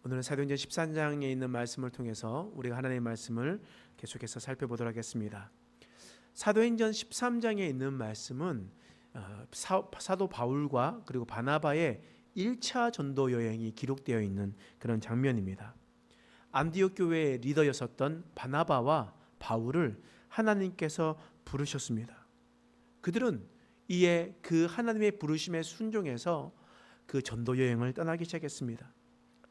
오늘은 사도행전 13장에 있는 말씀을 통해서 우리가 하나님의 말씀을 계속해서 살펴보도록 하겠습니다. 사도행전 13장에 있는 말씀은 사도 바울과 그리고 바나바의 1차 전도 여행이 기록되어 있는 그런 장면입니다. 안디옥 교회의 리더였었던 바나바와 바울을 하나님께서 부르셨습니다. 그들은 이에 그 하나님의 부르심에 순종해서 그 전도 여행을 떠나기 시작했습니다.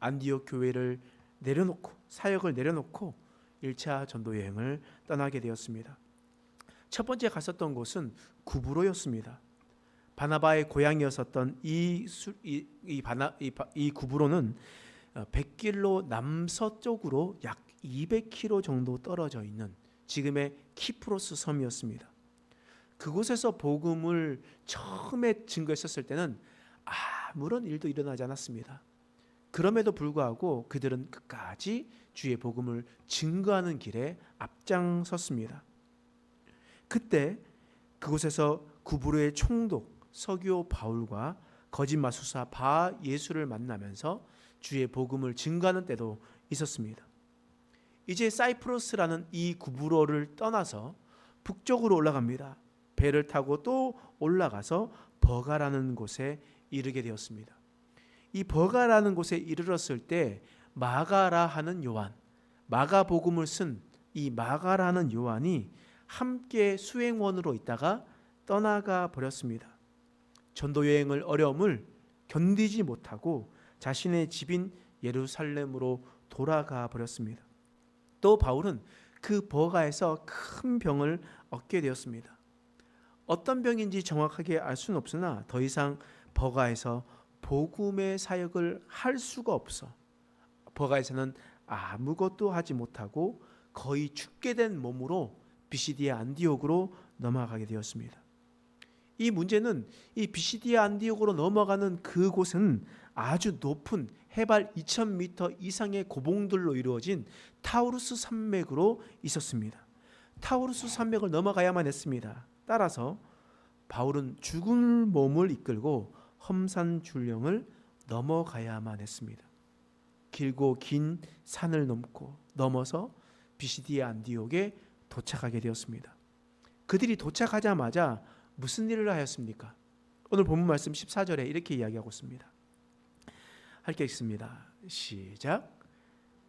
안디옥 교회를 내려놓고 사역을 내려놓고 1차 전도 여행을 떠나게 되었습니다. 첫 번째 갔었던 곳은 구브로였습니다. 바나바의 고향이었었던 이 구브로는 백길로 남서쪽으로 약 200km 정도 떨어져 있는 지금의 키프로스 섬이었습니다. 그곳에서 복음을 처음에 증거했었을 때는 아무런 일도 일어나지 않았습니다. 그럼에도 불구하고 그들은 끝까지 주의 복음을 증거하는 길에 앞장섰습니다. 그때 그곳에서 구브로의 총독 서기오 바울과 거짓 마술사 바 예수를 만나면서 주의 복음을 증거하는 때도 있었습니다. 이제 사이프러스라는 이 구브로를 떠나서 북쪽으로 올라갑니다. 배를 타고 또 올라가서 버가라는 곳에 이르게 되었습니다. 이 버가라는 곳에 이르렀을 때 마가라 하는 요한, 마가복음을 쓴 이 마가라는 요한이 함께 수행원으로 있다가 떠나가 버렸습니다. 전도 여행을 어려움을 견디지 못하고 자신의 집인 예루살렘으로 돌아가 버렸습니다. 또 바울은 그 버가에서 큰 병을 얻게 되었습니다. 어떤 병인지 정확하게 알 수는 없으나 더 이상 버가에서 복음의 사역을 할 수가 없어 버가에서는 아무것도 하지 못하고 거의 죽게 된 몸으로 비시디아 안디옥으로 넘어가게 되었습니다. 이 문제는 이 비시디아 안디옥으로 넘어가는 그곳은 아주 높은 해발 2000m 이상의 고봉들로 이루어진 타우루스 산맥으로 있었습니다. 타우루스 산맥을 넘어가야만 했습니다. 따라서 바울은 죽은 몸을 이끌고 험산 줄령을 넘어가야만 했습니다. 길고 긴 산을 넘어서 비시디아 안디옥에 도착하게 되었습니다. 그들이 도착하자마자 무슨 일을 하였습니까? 오늘 본문 말씀 14절에 이렇게 이야기하고 있습니다. 할게 있습니다. 시작.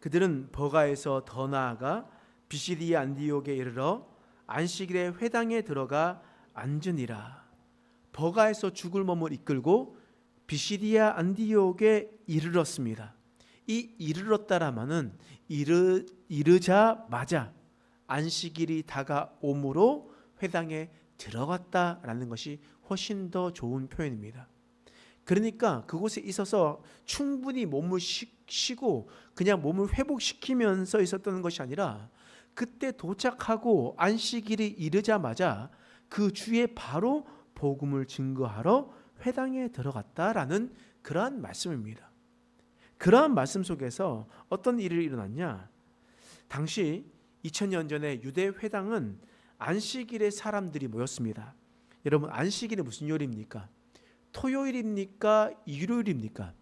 그들은 버가에서 더 나아가 비시디아 안디옥에 이르러 안식일에 회당에 들어가 앉으니라. 버가에서 죽을 몸을 이끌고 비시디아 안디옥에 이르렀습니다. 이 이르렀다라마는 이르자마자 안식일이 다가오므로 회당에 들어갔다라는 것이 훨씬 더 좋은 표현입니다. 그러니까 그곳에 있어서 충분히 몸을 쉬고 그냥 몸을 회복시키면서 있었던 것이 아니라 그때 도착하고 안식일이 이르자마자 그 주에 바로 복음을 증거하러 회당에 들어갔다라는 그러한 말씀입니다. 그러한 말씀 속에서 어떤 일이 일어났냐? 당시 2000년 전에 유대 회당은 안식일에 사람들이 모였습니다. 여러분, 안식일이 무슨 요일입니까? 토요일입니까? 일요일입니까?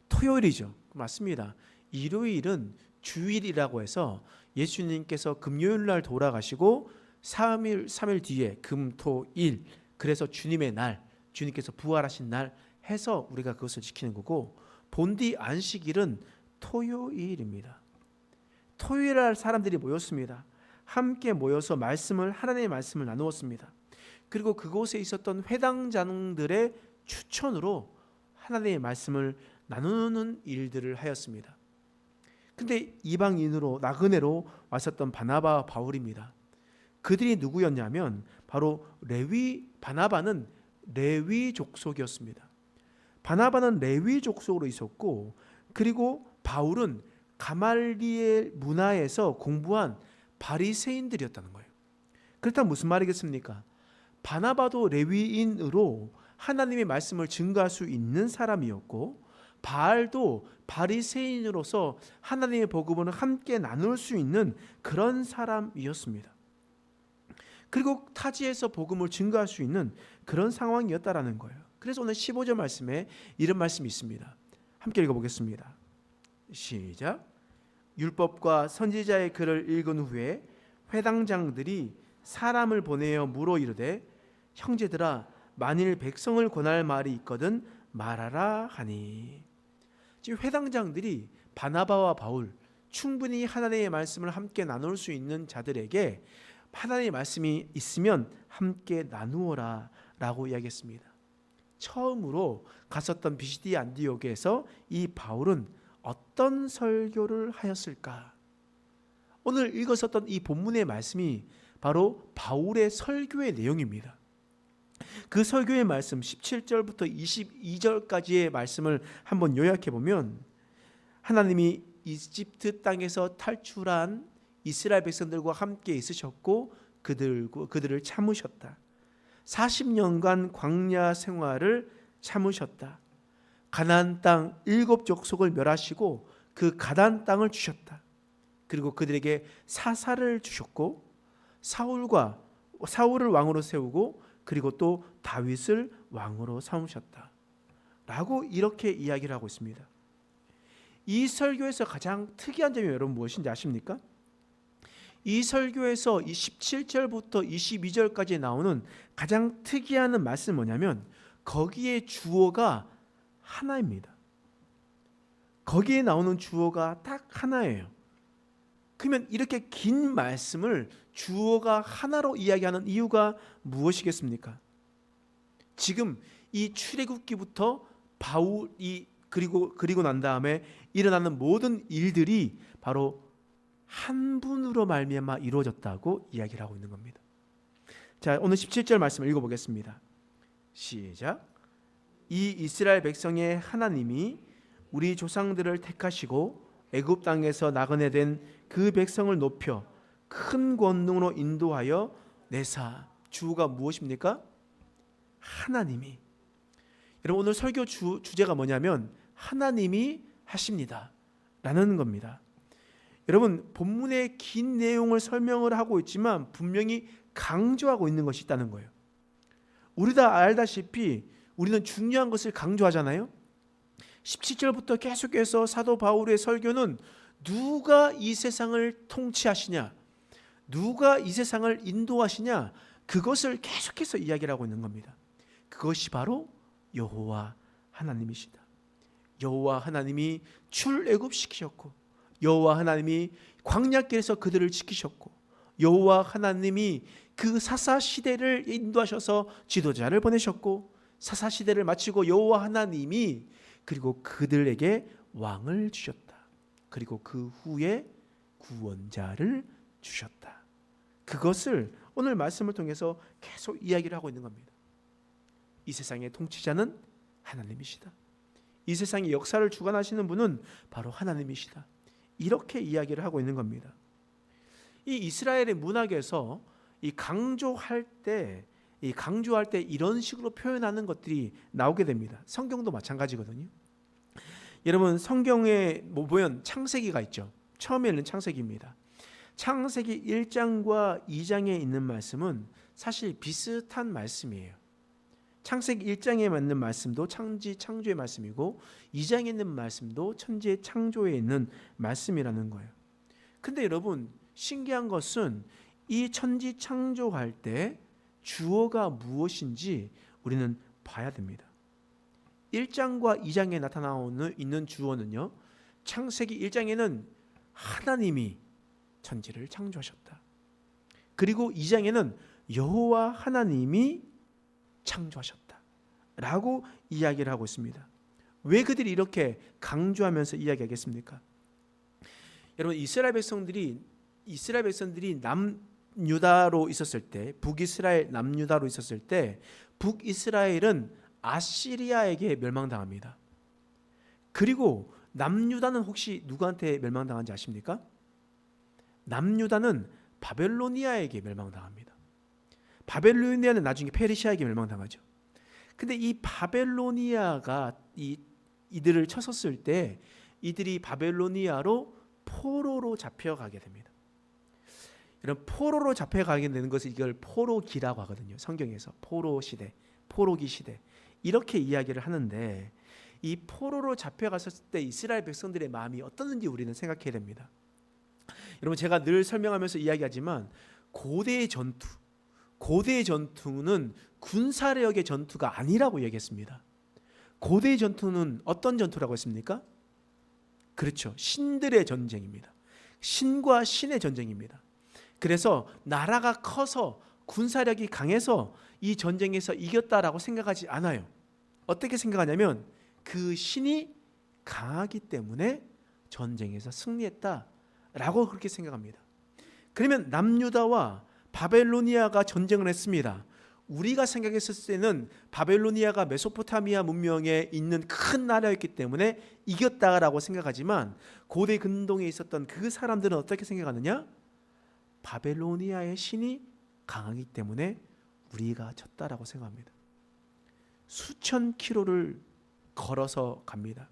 토요일이죠. 맞습니다. 일요일은 주일이라고 해서 예수님께서 금요일 날 돌아가시고 3일 뒤에 금, 토, 일, 그래서 주님의 날, 주님께서 부활하신 날 해서 우리가 그것을 지키는 거고, 본디 안식일은 토요일입니다. 토요일 날 사람들이 모였습니다. 함께 모여서 하나님의 말씀을 나누었습니다. 그리고 그곳에 있었던 회당장들의 추천으로 하나님의 말씀을 나누는 일들을 하였습니다. 근데 이방인으로 나그네로 왔었던 바나바와 바울입니다. 그들이 누구였냐면 바로 바나바는 레위 족속이었습니다. 바나바는 레위 족속으로 있었고, 그리고 바울은 가말리엘 문화에서 공부한 바리새인들이었다는 거예요. 그렇다면 무슨 말이겠습니까? 바나바도 레위인으로 하나님의 말씀을 증거할 수 있는 사람이었고, 바알도 바리새인으로서 하나님의 복음을 함께 나눌 수 있는 그런 사람이었습니다. 그리고 타지에서 복음을 증거할 수 있는 그런 상황이었다라는 거예요. 그래서 오늘 15절 말씀에 이런 말씀이 있습니다. 함께 읽어보겠습니다. 시작. 율법과 선지자의 글을 읽은 후에 회당장들이 사람을 보내어 물어 이르되 형제들아 만일 백성을 권할 말이 있거든 말하라 하니. 지금 회당장들이 바나바와 바울, 충분히 하나님의 말씀을 함께 나눌 수 있는 자들에게 하나님의 말씀이 있으면 함께 나누어라 라고 이야기했습니다. 처음으로 갔었던 비시디 안디옥에서 이 바울은 어떤 설교를 하였을까? 오늘 읽었었던 이 본문의 말씀이 바로 바울의 설교의 내용입니다. 그 설교의 말씀 17절부터 22절까지의 말씀을 한번 요약해 보면, 하나님이 이집트 땅에서 탈출한 이스라엘 백성들과 함께 있으셨고 그들을 참으셨다. 40년간 광야 생활을 참으셨다. 가나안 땅 7족속을 멸하시고 그 가나안 땅을 주셨다. 그리고 그들에게 사사를 주셨고 사울을 왕으로 세우고 그리고 또 다윗을 왕으로 삼으셨다 라고 이렇게 이야기를 하고 있습니다. 이 설교에서 가장 특이한 점이 여러분 무엇인지 아십니까? 이 설교에서 이 17절부터 22절까지 나오는 가장 특이한 말씀은 뭐냐면 거기에 주어가 하나입니다. 거기에 나오는 주어가 딱 하나예요. 그러면 이렇게 긴 말씀을 주어가 하나로 이야기하는 이유가 무엇이겠습니까? 지금 이 출애굽기부터 바울이 그리고 난 다음에 일어나는 모든 일들이 바로 한 분으로 말미암아 이루어졌다고 이야기를 하고 있는 겁니다. 자, 오늘 17절 말씀 읽어보겠습니다. 시작. 이 이스라엘 백성의 하나님이 우리 조상들을 택하시고 애굽 땅에서 나그네된 그 백성을 높여 큰 권능으로 인도하여 내사. 주가 무엇입니까? 하나님이. 여러분 오늘 설교 주제가 뭐냐면 하나님이 하십니다 라는 겁니다. 여러분 본문의 긴 내용을 설명을 하고 있지만 분명히 강조하고 있는 것이 있다는 거예요. 우리 다 알다시피 우리는 중요한 것을 강조하잖아요. 17절부터 계속해서 사도 바울의 설교는 누가 이 세상을 통치하시냐, 누가 이 세상을 인도하시냐, 그것을 계속해서 이야기를 하고 있는 겁니다. 그것이 바로 여호와 하나님이시다. 여호와 하나님이 출애굽시키셨고, 여호와 하나님이 광야길에서 그들을 지키셨고, 여호와 하나님이 그 사사 시대를 인도하셔서 지도자를 보내셨고, 사사 시대를 마치고 여호와 하나님이 그리고 그들에게 왕을 주셨다. 그리고 그 후에 구원자를 주셨다. 그것을 오늘 말씀을 통해서 계속 이야기를 하고 있는 겁니다. 이 세상의 통치자는 하나님이시다. 이 세상의 역사를 주관하시는 분은 바로 하나님이시다. 이렇게 이야기를 하고 있는 겁니다. 이 이스라엘의 문학에서 이 강조할 때 이런 식으로 표현하는 것들이 나오게 됩니다. 성경도 마찬가지거든요. 여러분 성경에 보면 창세기가 있죠. 처음에는 창세기입니다. 창세기 1장과 2장에 있는 말씀은 사실 비슷한 말씀이에요. 창세기 1장에 있는 말씀도 창지 창조의 말씀이고 2장에 있는 말씀도 천지 창조에 있는 말씀이라는 거예요. 근데 여러분 신기한 것은 이 천지 창조할 때 주어가 무엇인지 우리는 봐야 됩니다. 1장과 2장에 나타나오는 있는 주어는요. 창세기 1장에는 하나님이 천지를 창조하셨다. 그리고 2장에는 여호와 하나님이 창조하셨다 라고 이야기를 하고 있습니다. 왜 그들이 이렇게 강조하면서 이야기하겠습니까? 여러분 이스라엘 백성들이 남유다로 있었을 때, 북이스라엘 남유다로 있었을 때 북이스라엘은 아시리아에게 멸망당합니다. 그리고 남유다는 혹시 누구한테 멸망당한지 아십니까? 남유다는 바벨로니아에게 멸망당합니다. 바벨로니아는 나중에 페르시아에게 멸망당하죠. 근데 이 바벨로니아가 이들을 쳤었을 때 이들이 바벨로니아로 포로로 잡혀가게 됩니다. 이런 포로로 잡혀가게 되는 것을 이걸 포로기라고 하거든요. 성경에서 포로 시대, 포로기 시대 이렇게 이야기를 하는데 이 포로로 잡혀갔을 때 이스라엘 백성들의 마음이 어떻는지 우리는 생각해야 됩니다. 여러분, 제가 늘 설명하면서 이야기하지만 고대의 전투는 군사력의 전투가 아니라고 얘기했습니다. 고대의 전투는 어떤 전투라고 했습니까? 그렇죠. 신들의 전쟁입니다. 신과 신의 전쟁입니다. 그래서 나라가 커서 군사력이 강해서 이 전쟁에서 이겼다라고 생각하지 않아요. 어떻게 생각하냐면 그 신이 강하기 때문에 전쟁에서 승리했다라고 그렇게 생각합니다. 그러면 남유다와 바벨로니아가 전쟁을 했습니다. 우리가 생각했을 때는 바벨로니아가 메소포타미아 문명에 있는 큰 나라였기 때문에 이겼다라고 생각하지만 고대 근동에 있었던 그 사람들은 어떻게 생각하느냐? 바벨로니아의 신이 강하기 때문에 우리가 졌다라고 생각합니다. 수천 킬로를 걸어서 갑니다.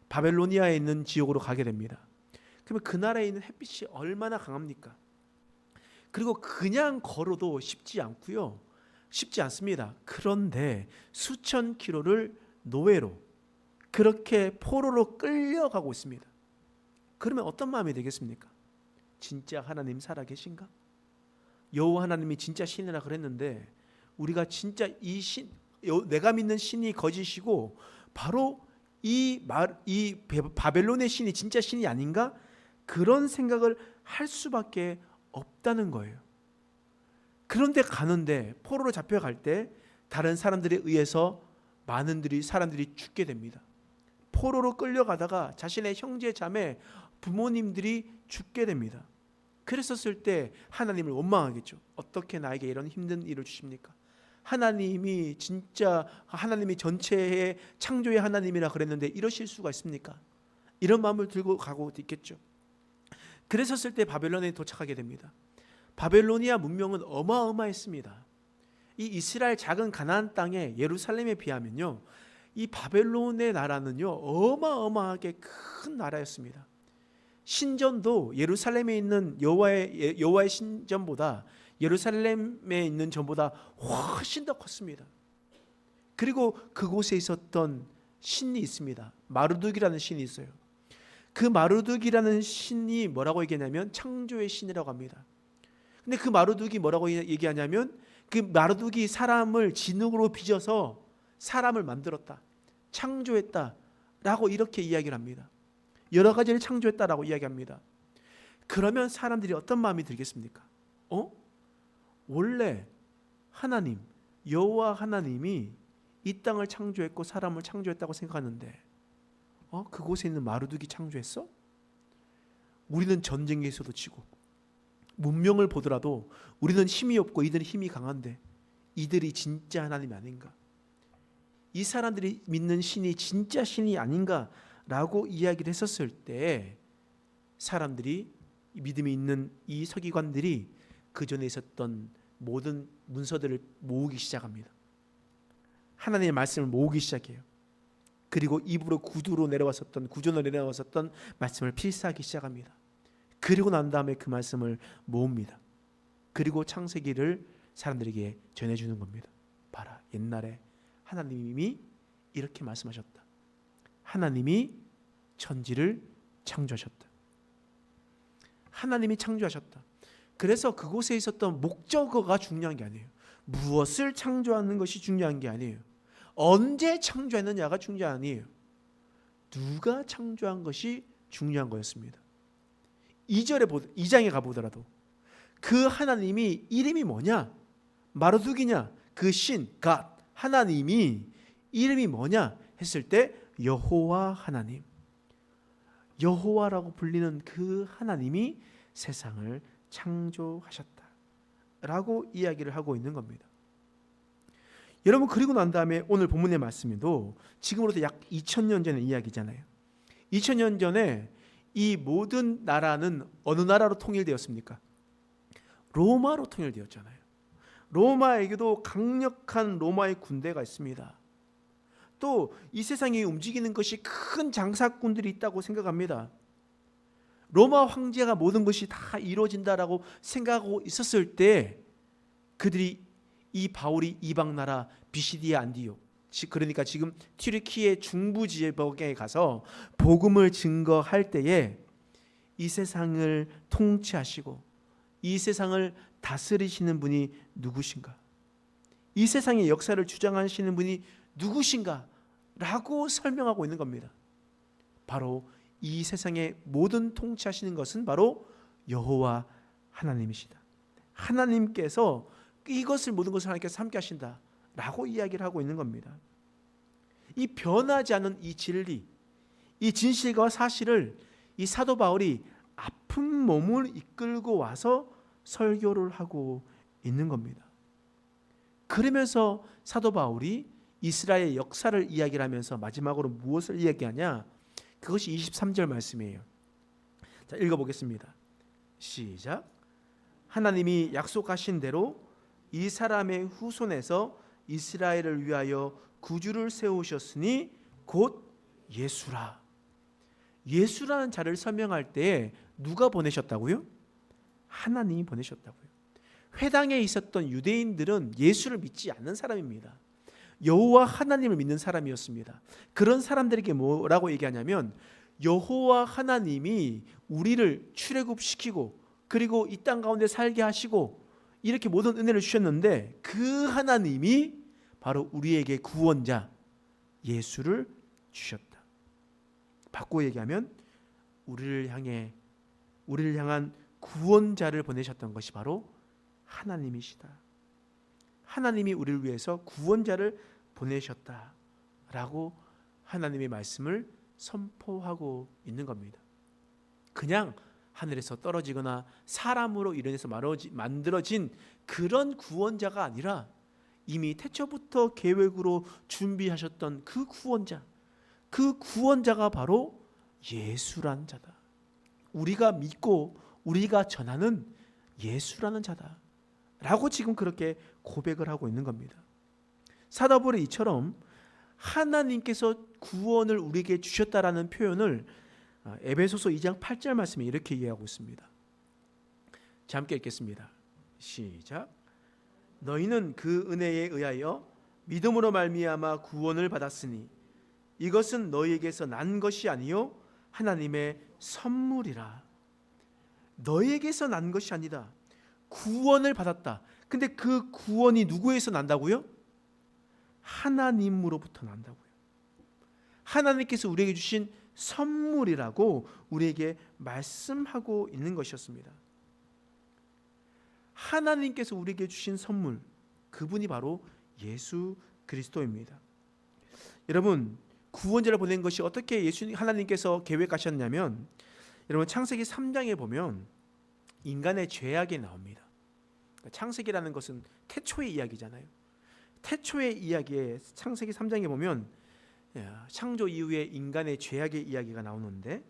바벨로니아에 있는 지역으로 가게 됩니다. 그러면 그 나라에 있는 햇빛이 얼마나 강합니까? 그리고 그냥 걸어도 쉽지 않습니다. 그런데 수천 킬로를 노예로 그렇게 포로로 끌려가고 있습니다. 그러면 어떤 마음이 되겠습니까? 진짜 하나님 살아계신가? 여호와 하나님이 진짜 신이라 그랬는데 우리가 진짜 내가 믿는 신이 거짓이고 바로 이 바벨론의 신이 진짜 신이 아닌가? 그런 생각을 할 수밖에 없다는 거예요. 그런데 가는데 포로로 잡혀갈 때 다른 사람들에 의해서 많은 사람들이 죽게 됩니다. 포로로 끌려가다가 자신의 형제 자매 부모님들이 죽게 됩니다. 그랬었을 때 하나님을 원망하겠죠. 어떻게 나에게 이런 힘든 일을 주십니까? 하나님이 전체의 창조의 하나님이라 그랬는데 이러실 수가 있습니까? 이런 마음을 들고 가고 있겠죠. 그랬었을 때 바벨론에 도착하게 됩니다. 바벨로니아 문명은 어마어마했습니다. 이 이스라엘 작은 가나안 땅에 예루살렘에 비하면요, 이 바벨론의 나라는요 어마어마하게 큰 나라였습니다. 신전도 예루살렘에 있는 여호와의 신전보다 예루살렘에 있는 전보다 훨씬 더 컸습니다. 그리고 그곳에 있었던 신이 있습니다. 마르둑이라는 신이 있어요. 그 마르둑이라는 신이 뭐라고 얘기하냐면 창조의 신이라고 합니다. 근데 그 마르둑이 뭐라고 얘기하냐면 그 마르둑이 사람을 진흙으로 빚어서 사람을 만들었다, 창조했다라고 이렇게 이야기를 합니다. 여러 가지를 창조했다라고 이야기합니다. 그러면 사람들이 어떤 마음이 들겠습니까? 원래 하나님, 여호와 하나님이 이 땅을 창조했고 사람을 창조했다고 생각하는데 그곳에 있는 마르둑이 창조했어? 우리는 전쟁에서도 지고 문명을 보더라도 우리는 힘이 없고 이들은 힘이 강한데 이들이 진짜 하나님이 아닌가? 이 사람들이 믿는 신이 진짜 신이 아닌가라고 이야기를 했었을 때 사람들이 믿음이 있는 이 서기관들이 그 전에 있었던 모든 문서들을 모으기 시작합니다. 하나님의 말씀을 모으기 시작해요. 그리고 입으로 구조로 내려왔었던 말씀을 필사하기 시작합니다. 그리고 난 다음에 그 말씀을 모읍니다. 그리고 창세기를 사람들에게 전해주는 겁니다. 봐라, 옛날에 하나님이 이렇게 말씀하셨다. 하나님이 천지를 창조하셨다. 하나님이 창조하셨다. 그래서 그곳에 있었던 목적어가 중요한 게 아니에요. 무엇을 창조하는 것이 중요한 게 아니에요. 언제 창조했느냐가 중요한 아니에요. 누가 창조한 것이 중요한 거였습니다. 2장에 가보더라도 그 하나님이 이름이 뭐냐? 마르둑이냐? 그 신, 갓, 하나님이 이름이 뭐냐? 했을 때 여호와 하나님, 여호와라고 불리는 그 하나님이 세상을 창조하셨다라고 이야기를 하고 있는 겁니다. 여러분, 그리고 난 다음에 오늘 본문의 말씀에도 지금으로부터 약 2000년 전의 이야기잖아요. 2000년 전에 이 모든 나라는 어느 나라로 통일되었습니까? 로마로 통일되었잖아요. 로마에게도 강력한 로마의 군대가 있습니다. 또 이 세상에 움직이는 것이 큰 장사꾼들이 있다고 생각합니다. 로마 황제가 모든 것이 다 이루어진다라고 생각하고 있었을 때 그들이 이 바울이 이방 나라 비시디아 안디옥, 그러니까 지금 튀르키예 중부 지역에 가서 복음을 증거할 때에 이 세상을 통치하시고 이 세상을 다스리시는 분이 누구신가? 이 세상의 역사를 주장하시는 분이 누구신가? 라고 설명하고 있는 겁니다. 바로 이 세상의 모든 통치하시는 것은 바로 여호와 하나님이시다. 하나님께서 이것을 모든 것을 하나님께서 함께 하신다 라고 이야기를 하고 있는 겁니다. 이 변하지 않은 이 진리, 이 진실과 사실을 이 사도 바울이 아픈 몸을 이끌고 와서 설교를 하고 있는 겁니다. 그러면서 사도 바울이 이스라엘의 역사를 이야기를 하면서 마지막으로 무엇을 이야기하냐? 그것이 23절 말씀이에요. 자, 읽어보겠습니다. 시작. 하나님이 약속하신 대로 이 사람의 후손에서 이스라엘을 위하여 구주를 세우셨으니 곧 예수라. 예수라는 자를 설명할 때 누가 보내셨다고요? 하나님이 보내셨다고요. 회당에 있었던 유대인들은 예수를 믿지 않는 사람입니다. 여호와 하나님을 믿는 사람이었습니다. 그런 사람들에게 뭐라고 얘기하냐면 여호와 하나님이 우리를 출애굽시키고 그리고 이 땅 가운데 살게 하시고 이렇게 모든 은혜를 주셨는데 그 하나님이 바로 우리에게 구원자 예수를 주셨다. 바꾸어 얘기하면 우리를 향한 구원자를 보내셨던 것이 바로 하나님이시다. 하나님이 우리를 위해서 구원자를 보내셨다라고 하나님의 말씀을 선포하고 있는 겁니다. 그냥 하늘에서 떨어지거나 사람으로 인해서 만들어진 그런 구원자가 아니라 이미 태초부터 계획으로 준비하셨던 그 구원자가 바로 예수란 자다. 우리가 믿고 우리가 전하는 예수라는 자다 라고 지금 그렇게 고백을 하고 있는 겁니다. 사도 바울이 이처럼 하나님께서 구원을 우리에게 주셨다라는 표현을 에베소서 2장 8절 말씀에 이렇게 이해하고 있습니다. 자, 함께 읽겠습니다. 시작. 너희는 그 은혜에 의하여 믿음으로 말미암아 구원을 받았으니 이것은 너희에게서 난 것이 아니요 하나님의 선물이라. 너희에게서 난 것이 아니다. 구원을 받았다. 근데 그 구원이 누구에서 난다고요? 하나님으로부터 난다고요. 하나님께서 우리에게 주신 선물이라고 우리에게 말씀하고 있는 것이었습니다. 하나님께서 우리에게 주신 선물, 그분이 바로 예수 그리스도입니다. 여러분, 구원자를 보낸 것이 어떻게 하나님께서 계획하셨냐면, 여러분 창세기 3장에 보면 인간의 죄악이 나옵니다. 창세기라는 것은 태초의 이야기잖아요. 태초의 이야기에 창세기 3장에 보면 창조 이후에 인간의 죄악의 이야기가 나오는데,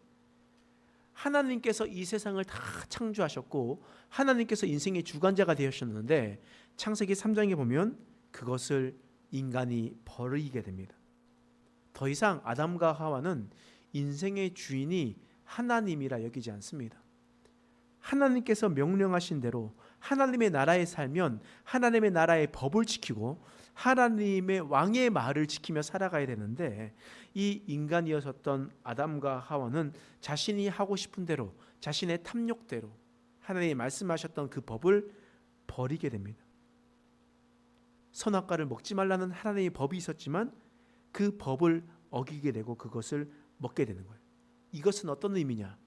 하나님께서 이 세상을 다 창조하셨고 하나님께서 인생의 주관자가 되셨는데 창세기 3장에 보면 그것을 인간이 버리게 됩니다. 더 이상 아담과 하와는 인생의 주인이 하나님이라 여기지 않습니다. 하나님께서 명령하신 대로 하나님의 나라에 살면 하나님의 나라의 법을 지키고 하나님의 왕의 말을 지키며 살아가야 되는데, 이 인간이었던 아담과 하와는 자신이 하고 싶은 대로 자신의 탐욕대로 하나님이 말씀하셨던 그 법을 버리게 됩니다. 선악과를 먹지 말라는 하나님의 법이 있었지만 그 법을 어기게 되고 그것을 먹게 되는 거예요. 이것은 어떤 의미냐?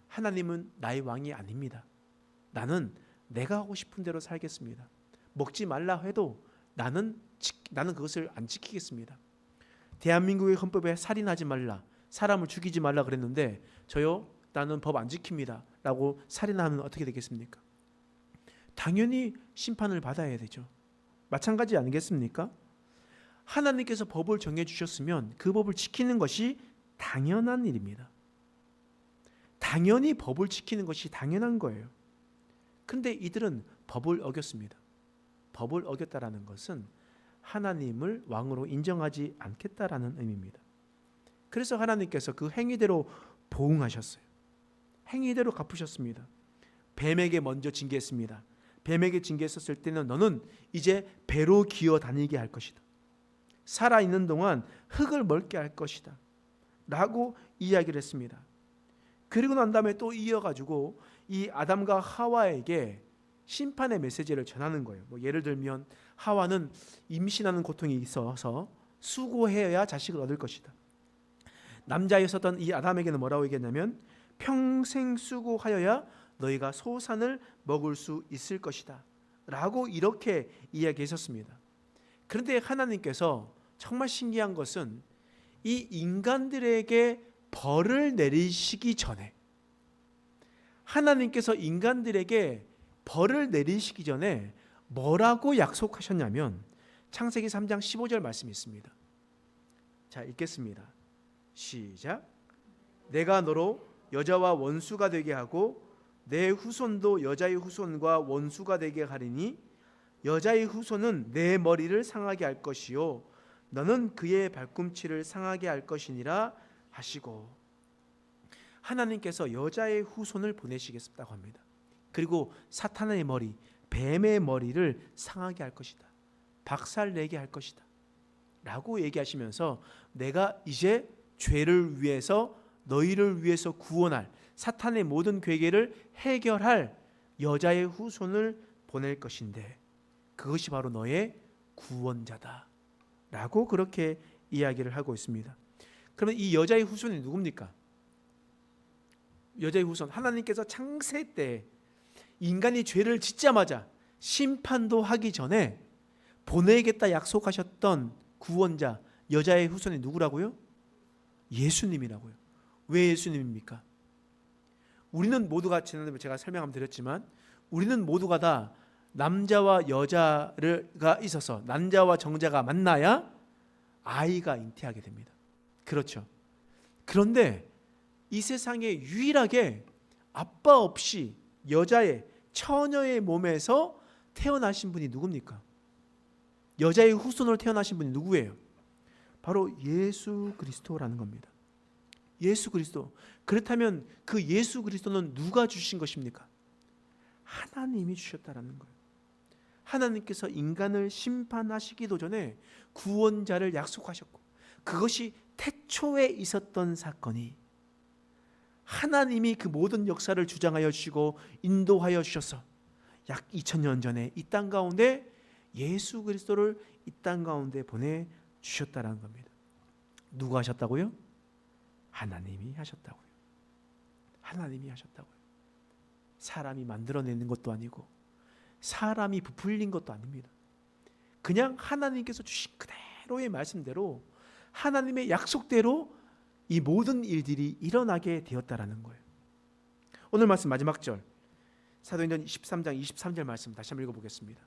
하나님은 나의 왕이 아닙니다. 나는 내가 하고 싶은 대로 살겠습니다. 먹지 말라 해도 나는 그것을 안 지키겠습니다. 대한민국의 헌법에 살인하지 말라, 사람을 죽이지 말라 그랬는데 나는 법 안 지킵니다 라고 살인하면 어떻게 되겠습니까? 당연히 심판을 받아야 되죠. 마찬가지 아니겠습니까? 하나님께서 법을 정해주셨으면 그 법을 지키는 것이 당연한 일입니다. 당연히 법을 지키는 것이 당연한 거예요. 그런데 이들은 법을 어겼습니다. 법을 어겼다라는 것은 하나님을 왕으로 인정하지 않겠다라는 의미입니다. 그래서 하나님께서 그 행위대로 보응하셨어요. 행위대로 갚으셨습니다. 뱀에게 먼저 징계했습니다. 뱀에게 징계했었을 때는 너는 이제 배로 기어 다니게 할 것이다. 살아있는 동안 흙을 먹게 할 것이다 라고 이야기를 했습니다. 그리고 난 다음에 또 이어가지고 이 아담과 하와에게 심판의 메시지를 전하는 거예요. 예를 들면 하와는 임신하는 고통이 있어서 수고해야 자식을 얻을 것이다. 남자였었던 이 아담에게는 뭐라고 얘기했냐면 평생 수고하여야 너희가 소산을 먹을 수 있을 것이다 라고 이렇게 이야기했었습니다. 그런데 하나님께서 정말 신기한 것은 이 인간들에게 벌을 내리시기 전에, 하나님께서 인간들에게 벌을 내리시기 전에 뭐라고 약속하셨냐면 창세기 3장 15절 말씀이 있습니다. 자, 읽겠습니다. 시작. 내가 너로 여자와 원수가 되게 하고 내 후손도 여자의 후손과 원수가 되게 하리니 여자의 후손은 내 머리를 상하게 할 것이요 너는 그의 발꿈치를 상하게 할 것이니라 하시고, 하나님께서 여자의 후손을 보내시겠다고 합니다. 그리고 사탄의 머리, 뱀의 머리를 상하게 할 것이다, 박살내게 할 것이다 라고 얘기하시면서 내가 이제 죄를 위해서 너희를 위해서 구원할, 사탄의 모든 괴계를 해결할 여자의 후손을 보낼 것인데 그것이 바로 너의 구원자다 라고 그렇게 이야기를 하고 있습니다. 그러면 이 여자의 후손이 누굽니까? 여자의 후손, 하나님께서 창세 때 인간이 죄를 짓자마자 심판도 하기 전에 보내겠다 약속하셨던 구원자, 여자의 후손이 누구라고요? 예수님이라고요. 왜 예수님입니까? 우리는 모두가, 지난번에 제가 설명 한번 드렸지만 우리는 모두가 다 남자와 여자가 있어서 남자와 정자가 만나야 아이가 잉태하게 됩니다. 그렇죠. 그런데 이 세상에 유일하게 아빠 없이 여자의 처녀의 몸에서 태어나신 분이 누굽니까? 여자의 후손으로 태어나신 분이 누구예요? 바로 예수 그리스도라는 겁니다. 예수 그리스도. 그렇다면 그 예수 그리스도는 누가 주신 것입니까? 하나님이 주셨다라는 거예요. 하나님께서 인간을 심판하시기도 전에 구원자를 약속하셨고, 그것이 태초에 있었던 사건이 하나님이 그 모든 역사를 주장하여 주시고 인도하여 주셔서 약 2000년 전에 이 땅 가운데 예수 그리스도를 이 땅 가운데 보내주셨다는 겁니다. 누가 하셨다고요? 하나님이 하셨다고요. 하나님이 하셨다고요. 사람이 만들어내는 것도 아니고 사람이 부풀린 것도 아닙니다. 그냥 하나님께서 주신 그대로의 말씀대로 하나님의 약속대로 이 모든 일들이 일어나게 되었다라는 거예요. 오늘 말씀 마지막 절, 사도행전 13장 23절 말씀 다시 한번 읽어보겠습니다.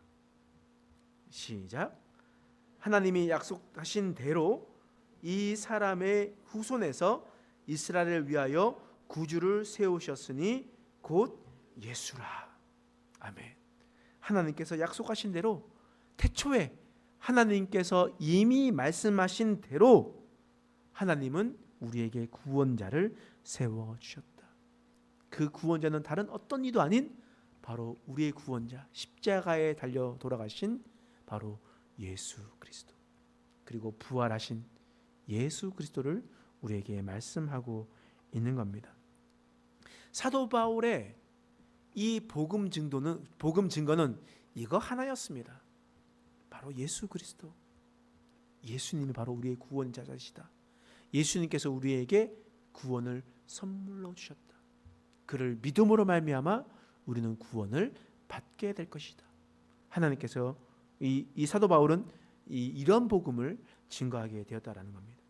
시작. 하나님이 약속하신 대로 이 사람의 후손에서 이스라엘을 위하여 구주를 세우셨으니 곧 예수라. 아멘. 하나님께서 약속하신 대로, 태초에 하나님께서 이미 말씀하신 대로 하나님은 우리에게 구원자를 세워주셨다. 그 구원자는 다른 어떤 이도 아닌 바로 우리의 구원자, 십자가에 달려 돌아가신 바로 예수 그리스도, 그리고 부활하신 예수 그리스도를 우리에게 말씀하고 있는 겁니다. 사도 바울의 이 복음 증거는 이거 하나였습니다. 바로 예수 그리스도. 예수님이 바로 우리의 구원자이시다. 예수님께서 우리에게 구원을 선물로 주셨다. 그를 믿음으로 말미암아 우리는 구원을 받게 될 것이다. 하나님께서 이 사도 바울은 이런 복음을 증거하게 되었다라는 겁니다.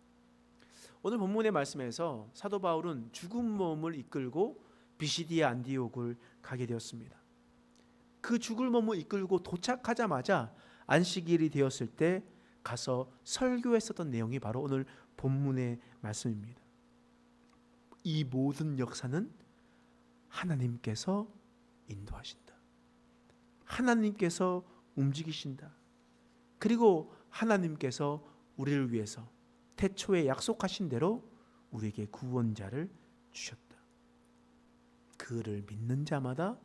오늘 본문의 말씀에서 사도 바울은 죽은 몸을 이끌고 비시디아 안디옥을 가게 되었습니다. 그 죽을 몸을 이끌고 도착하자마자 안식일이 되었을 때 가서 설교했었던 내용이 바로 오늘 본문의 말씀입니다. 이 모든 역사는 하나님께서 인도하신다. 하나님께서 움직이신다. 그리고 하나님께서 우리를 위해서 태초에 약속하신 대로 우리에게 구원자를 주셨다. 그를 믿는 자마다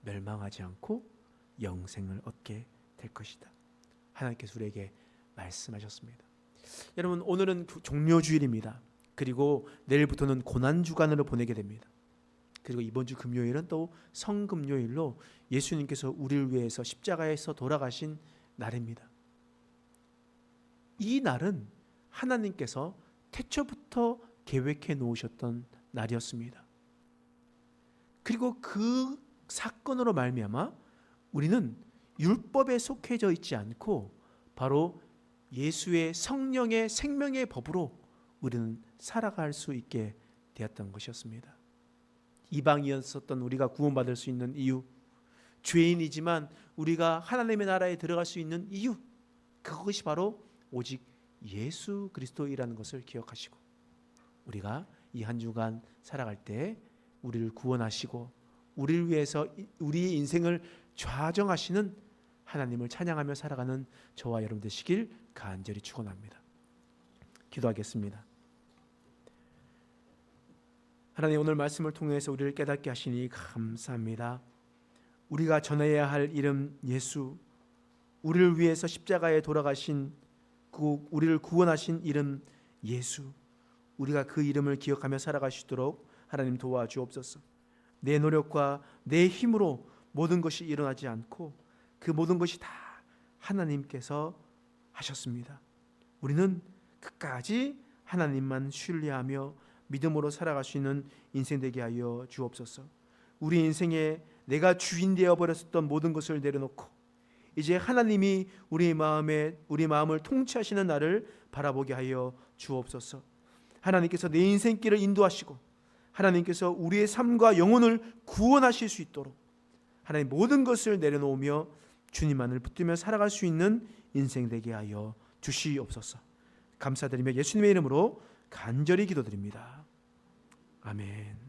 멸망하지 않고 영생을 얻게 될 것이다. 하나님께서 우리에게 말씀하셨습니다. 여러분, 오늘은 종료주일입니다. 그리고 내일부터는 고난주간으로 보내게 됩니다. 그리고 이번 주 금요일은 또 성금요일로 예수님께서 우리를 위해서 십자가에서 돌아가신 날입니다. 이 날은 하나님께서 태초부터 계획해 놓으셨던 날이었습니다. 그리고 그 사건으로 말미암아 우리는 율법에 속해져 있지 않고 바로 예수의 성령의 생명의 법으로 우리는 살아갈 수 있게 되었던 것이었습니다. 이방이었었던 우리가 구원받을 수 있는 이유, 죄인이지만 우리가 하나님의 나라에 들어갈 수 있는 이유, 그것이 바로 오직 예수 그리스도이라는 것을 기억하시고 우리가 이 한 주간 살아갈 때 우리를 구원하시고 우리를 위해서 우리의 인생을 좌정하시는 하나님을 찬양하며 살아가는 저와 여러분 되시길 간절히 축원합니다. 기도하겠습니다. 하나님, 오늘 말씀을 통해서 우리를 깨닫게 하시니 감사합니다. 우리가 전해야 할 이름 예수, 우리를 위해서 십자가에 돌아가신 우리를 구원하신 이름 예수, 우리가 그 이름을 기억하며 살아갈 수 있도록 하나님 도와주옵소서. 내 노력과 내 힘으로 모든 것이 일어나지 않고 그 모든 것이 다 하나님께서 하셨습니다. 우리는 끝까지 하나님만 신뢰하며 믿음으로 살아갈 수 있는 인생 되게 하여 주옵소서. 우리 인생에 내가 주인 되어 버렸었던 모든 것을 내려놓고 이제 하나님이 우리 마음을 통치하시는 날을 바라보게 하여 주옵소서. 하나님께서 내 인생길을 인도하시고 하나님께서 우리의 삶과 영혼을 구원하실 수 있도록 하나님 모든 것을 내려놓으며 주님만을 붙들며 살아갈 수 있는 인생 되게 하여 주시옵소서. 감사드리며 예수님의 이름으로 간절히 기도드립니다. 아멘.